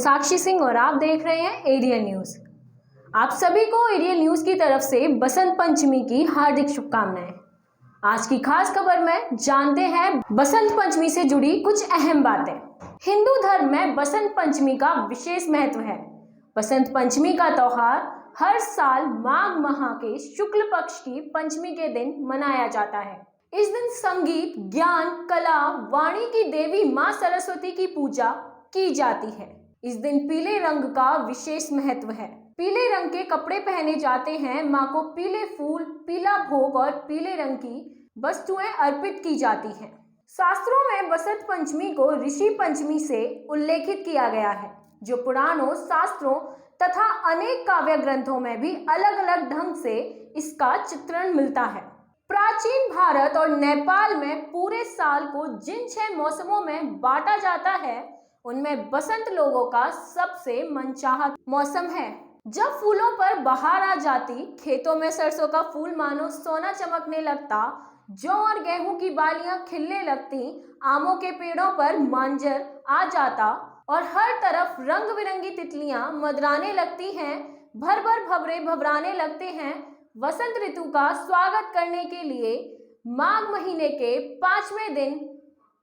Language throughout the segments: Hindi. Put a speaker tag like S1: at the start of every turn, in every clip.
S1: साक्षी सिंह और आप देख रहे हैं एरियल न्यूज। आप सभी को एरियल न्यूज की तरफ से बसंत पंचमी की हार्दिक शुभकामनाएं। आज की खास खबर में जानते हैं बसंत पंचमी से जुड़ी कुछ अहम बातें। हिंदू धर्म में बसंत पंचमी का विशेष महत्व है। बसंत पंचमी का त्योहार हर साल माघ माह के शुक्ल पक्ष की पंचमी के दिन मनाया जाता है। इस दिन संगीत, ज्ञान, कला, वाणी की देवी मां सरस्वती की पूजा की जाती है। इस दिन पीले रंग का विशेष महत्व है। पीले रंग के कपड़े पहने जाते हैं। मां को पीले फूल, पीला भोग और पीले रंग की वस्तुएं अर्पित की जाती हैं। शास्त्रों में बसंत पंचमी को ऋषि पंचमी से उल्लेखित किया गया है, जो पुराणों, शास्त्रों तथा अनेक काव्य ग्रंथों में भी अलग अलग ढंग से इसका चित्रण मिलता है। प्राचीन भारत और नेपाल में पूरे साल को जिन 6 मौसमों में बांटा जाता है, उनमें बसंत लोगों का सबसे मनचाहा मौसम है। जब फूलों पर बहार आ जाती, खेतों में सरसों का फूल मानो सोना चमकने लगता, जौ और गेहूं की बालियां खिलने लगती, आमों के पेड़ों पर मांजर आ जाता और हर तरफ रंग बिरंगी तितलियां मदराने लगती हैं, भर भर भवरे भवराने लगते हैं। वसंत ऋतु का स्वागत करने के लिए माघ महीने के 5वें दिन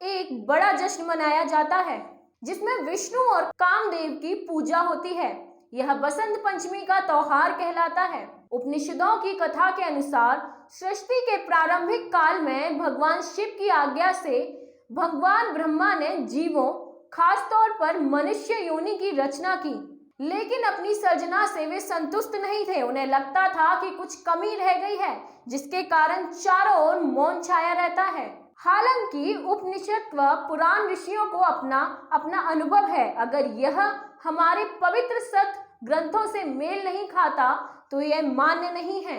S1: एक बड़ा जश्न मनाया जाता है, जिसमें विष्णु और कामदेव की पूजा होती है। यह बसंत पंचमी का त्योहार कहलाता है। उपनिषदों की कथा के अनुसार सृष्टि के प्रारंभिक काल में भगवान शिव की आज्ञा से भगवान ब्रह्मा ने जीवों, खासतौर पर मनुष्य योनि की रचना की, लेकिन अपनी सर्जना से वे संतुष्ट नहीं थे। उन्हें लगता था कि कुछ कमी रह गई है, जिसके कारण चारों ओर मौन छाया रहता है। हालांकि उपनिषद व पुराण ऋषियों को अपना अपना अनुभव है। अगर यह हमारे पवित्र सत ग्रंथों से मेल नहीं खाता तो यह मान्य नहीं है।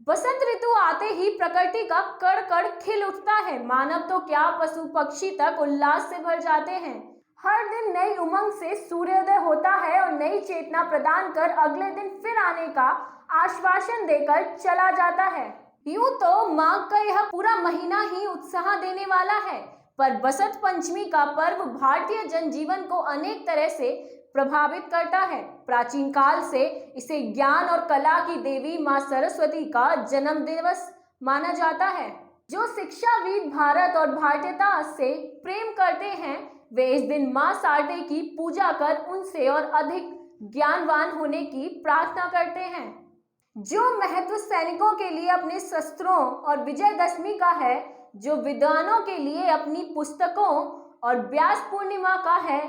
S1: बसंत ऋतु आते ही प्रकृति का कड़ कड़ खिल उठता है। मानव तो क्या, पशु पक्षी तक उल्लास से भर जाते हैं। हर दिन नई उमंग से सूर्योदय होता है और नई चेतना प्रदान कर अगले दिन फिर आने का आश्वासन देकर चला जाता है। यूं तो माघ का यह पूरा महीना ही उत्साह देने वाला है, पर बसंत पंचमी का पर्व भारतीय जनजीवन को अनेक तरह से प्रभावित करता है। प्राचीन काल से इसे ज्ञान और कला की देवी मां सरस्वती का जन्म दिवस माना जाता है। जो शिक्षाविद भारत और भारतीयता से प्रेम करते हैं, वे इस दिन मां शारदे की पूजा कर उनसे और अधिक ज्ञानवान होने की प्रार्थना करते हैं। जो महत्व सैनिकों के लिए अपने शस्त्रों और विजयदशमी का है, जो विद्वानों के लिए अपनी पुस्तकों और व्यास पूर्णिमा का है,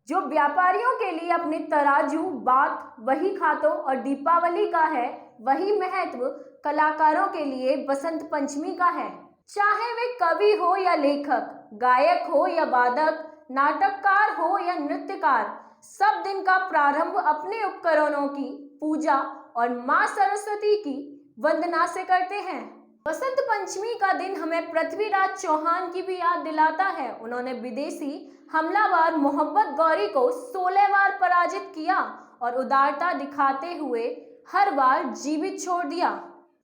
S1: जो व्यापारियों के लिए अपने तराजू, बात, वही खातों और दीपावली का है, वही महत्व कलाकारों के लिए बसंत पंचमी का है। चाहे वे कवि हो या लेखक, गायक हो या वादक, नाटककार हो या नृत्यकार, सब दिन का प्रारंभ अपने उपकरणों की पूजा और मां सरस्वती की वंदना से करते हैं। बसंत पंचमी का दिन हमें पृथ्वीराज चौहान की भी याद दिलाता है। उन्होंने विदेशी हमलावर मोहम्मद गौरी को 16 बार पराजित किया और उदारता दिखाते हुए हर बार जीवित छोड़ दिया।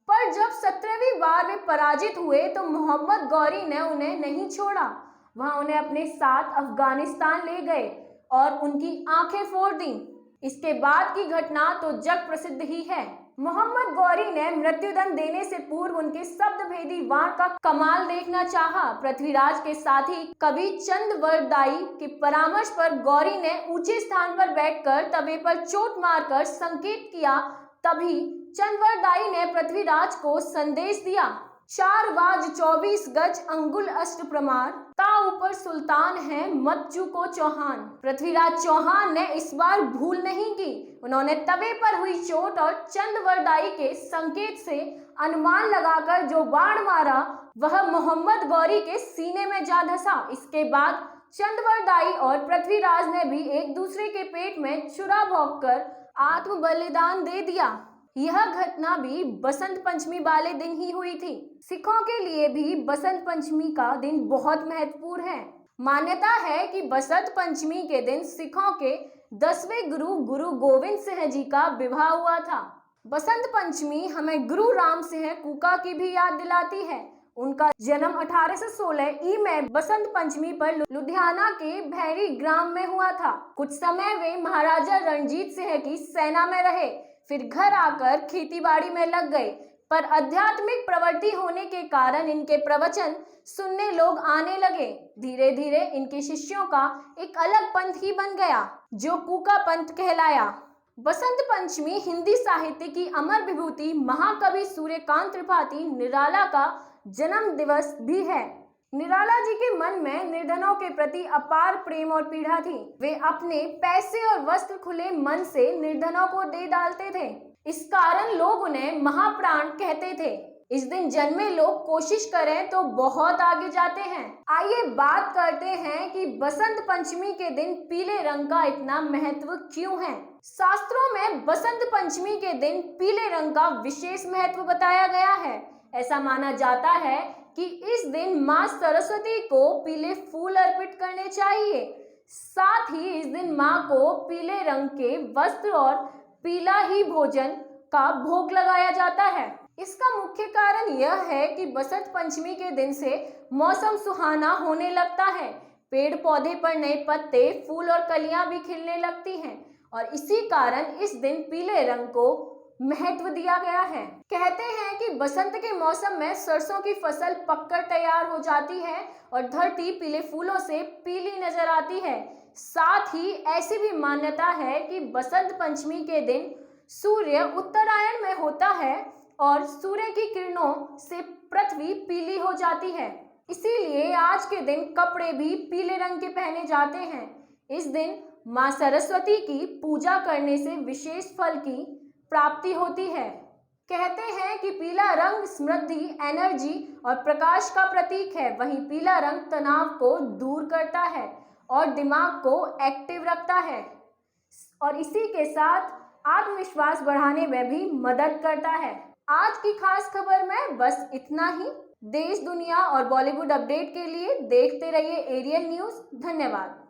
S1: पर जब 17वीं बार वे पराजित हुए तो मोहम्मद गौरी ने उन्हें नहीं छोड़ा। वहां उन्हें अपने साथ अफगानिस्तान ले गए और उनकी आंखें फोड़ दी। इसके बाद की घटना तो जग प्रसिद्ध ही है। मोहम्मद गौरी ने मृत्युदंड देने से पूर्व उनके शब्दभेदी वाण का कमाल देखना चाहा। पृथ्वीराज के साथी कवि चंद्रवरदाई के परामर्श पर गौरी ने ऊंचे स्थान पर बैठकर तवे पर चोट मारकर संकेत किया। तभी चंद्रवरदाई ने पृथ्वीराज को संदेश दिया, 4 वाज 24 गज अंगुल अष्ट प्रमाण, ता ऊपर सुल्तान है मत चूको चौहान। पृथ्वीराज चौहान ने इस बार भूल नहीं की। उन्होंने तवे पर हुई चोट और चंद्रवरदाई के संकेत से अनुमान लगाकर जो बाण मारा, वह मोहम्मद गौरी के सीने में जा धंसा। इसके बाद चंद्रवरदाई और पृथ्वीराज ने भी एक दूसरे के पेट में छुरा भोंककर आत्म बलिदान दे दिया। यह घटना भी बसंत पंचमी वाले दिन ही हुई थी। सिखों के लिए भी बसंत पंचमी का दिन बहुत महत्वपूर्ण है। मान्यता है कि बसंत पंचमी के दिन सिखों के 10वें गुरु गुरु गोविंद सिंह जी का विवाह हुआ था। बसंत पंचमी हमें गुरु राम सिंह कूका की भी याद दिलाती है। उनका जन्म 1816 ई में बसंत पंचमी पर लुधियाना के भैरी ग्राम में हुआ था। कुछ समय वे महाराजा रणजीत सिंह की सेना में रहे, फिर घर आकर खेतीबाड़ी में लग गए। पर आध्यात्मिक प्रवृत्ति होने के कारण इनके प्रवचन सुनने लोग आने लगे। धीरे धीरे इनके शिष्यों का एक अलग पंथ ही बन गया, जो कूका पंथ कहलाया। बसंत पंचमी हिंदी साहित्य की अमर विभूति महाकवि सूर्यकांत त्रिपाठी निराला का जन्म दिवस भी है। निराला जी के मन में निर्धनों के प्रति अपार प्रेम और पीड़ा थी। वे अपने पैसे और वस्त्र खुले मन से निर्धनों को दे डालते थे। इस कारण लोग उन्हें महाप्राण कहते थे। इस दिन जन्मे लोग कोशिश करें तो बहुत आगे जाते हैं। आइए बात करते हैं कि बसंत पंचमी के दिन पीले रंग का इतना महत्व क्यों है। शास्त्रों में बसंत पंचमी के दिन पीले रंग का विशेष महत्व बताया गया है। ऐसा माना जाता है कि इस दिन मां सरस्वती को पीले फूल अर्पित करने चाहिए। साथ ही इस दिन मां को पीले रंग के वस्त्र और पीला ही भोजन का भोग लगाया जाता है। इसका मुख्य कारण यह है कि बसंत पंचमी के दिन से मौसम सुहाना होने लगता है। पेड़ पौधे पर नए पत्ते, फूल और कलियां भी खिलने लगती हैं और इसी कारण इस दिन पीले रंग को महत्व दिया गया है। कहते हैं कि बसंत के मौसम में सरसों की फसल पककर तैयार हो जाती है और धरती पीले फूलों से पीली नजर आती है। साथ ही ऐसी भी मान्यता है कि बसंत पंचमी के दिन सूर्य उत्तरायण में होता है और सूर्य की किरणों से पृथ्वी पीली हो जाती है। इसीलिए आज के दिन कपड़े भी पीले रंग के पहने जाते हैं। इस दिन मां सरस्वती की पूजा करने से विशेष फल की प्राप्ति होती है। कहते हैं कि पीला रंग समृद्धि, एनर्जी और प्रकाश का प्रतीक है। वहीं पीला रंग तनाव को दूर करता है और दिमाग को एक्टिव रखता है और इसी के साथ आत्मविश्वास बढ़ाने में भी मदद करता है। आज की खास खबर में बस इतना ही। देश, दुनिया और बॉलीवुड अपडेट के लिए देखते रहिए एरियल न्यूज़। धन्यवाद।